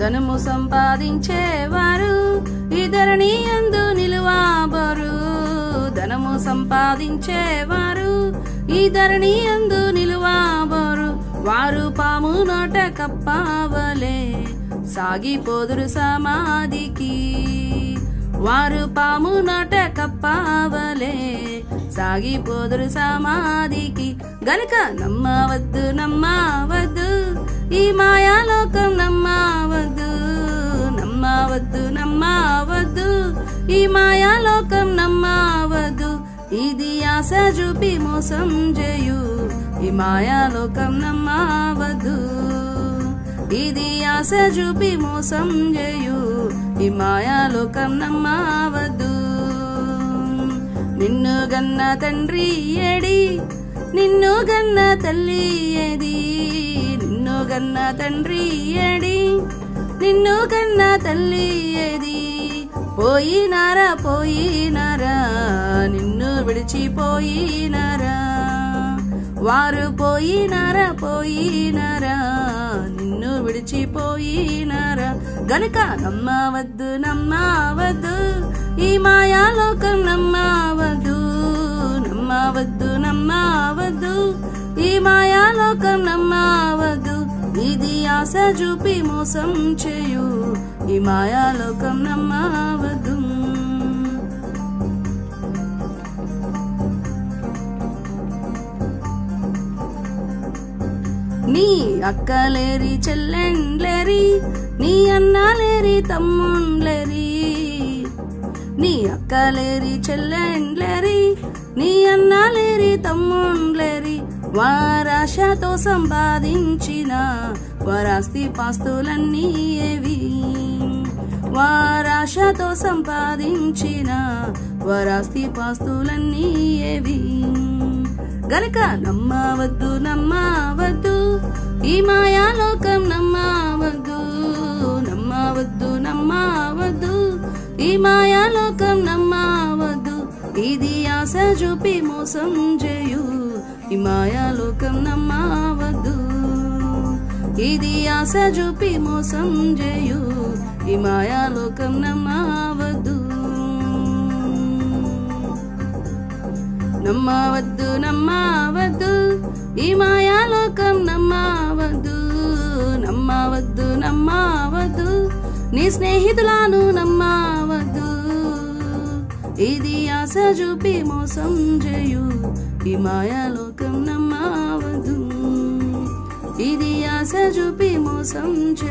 ధనము సంపాదించేవారు ఈ ధరణి యందు నిలువబరు. ధనము సంపాదించేవారు ఈ ధరణి యందు నిలువబరు. వారు పాము నోట కప్పవలే సాగిపోదురు సమాధికి. వారు పాము నోట కప్పవలే సాగిపోదురు సమాధికి. గనుక నమ్మవద్దు నమ్మవద్దు ఈ మాయాలోకం నమ్మవద్దు. నమ్మవద్దు నమ్మవద్దు ఈ మాయాలోకం నమ్మవద్దు. ఇది ఆశ చూపి మోసం చేయు ఈ మాయాలోకం నమ్మవద్దు. ఇది ఆశ చూపి మోసం చేయు ఈ మాయాలోకం నమ్మవద్దు. నిన్ను గన్న తండ్రి ఏడి, నిన్ను గన్న తల్లి ఏది? నిన్ను గన్న తండ్రి ఏడి, నిన్ను గన్న తల్లి ఏది? పోయినారా పోయినారా నిన్ను విడిచిపోయినారా. వారు పోయినారా పోయినారా నిన్ను విడిచిపోయినారా. గనుక నమ్మవద్దు నమ్మవద్దు ఈ మాయాలోకం నమ్మవద్దు. నమ్మవద్దు నమ్మవద్దు ఈ మాయాలోకం నమ్మవద్దు. ఇది ఆశ చూపి మోసం చేయు ఈ మాయాలోకం నమ్మవద్దు. నీ అక్కలేరి చెల్లెండ్లేరి, నీ అన్నలేరి తమ్ముండ్లేరి. నీ అక్కలేరి చెల్లెండ్లేరి, నీ అన్నలేరి తమ్ముండ్లేరి. వారాశతో సంపాదించిన వారాస్తి పాస్తులన్నీ ఏవి? వారాశతో సంపాదించిన వారాస్తి పాస్తులన్నీ ఏవి? గనుక నమ్మవద్దు నమ్మవద్దు ఈ మాయాలోకం నమ్మవద్దు. నమ్మవద్దు నమ్మవద్దు ఈ మాయాలోకం నమ్మవద్దు. ఇది ఆశ చూపి మోసం చేయు ఈ మాయాలోకం నమ్మవద్దు. ఇది ఆశ చూపి మోసం చేయు ఈ మాయాలోకం నమ్మవద్దు. నమ్మవద్దు నమ్మవద్దు ఈ మాయాలోకం నమ్మవద్దు. నమ్మవద్దు నమ్మవద్దు నీ స్నేహితులను నమ్మవద్దు. ఇది ఆశ చూపి మోసం చేయు ఈ మాయాలోకం నమ్మవద్దు. ఇది ఆశ చూపి మోసం చేయు.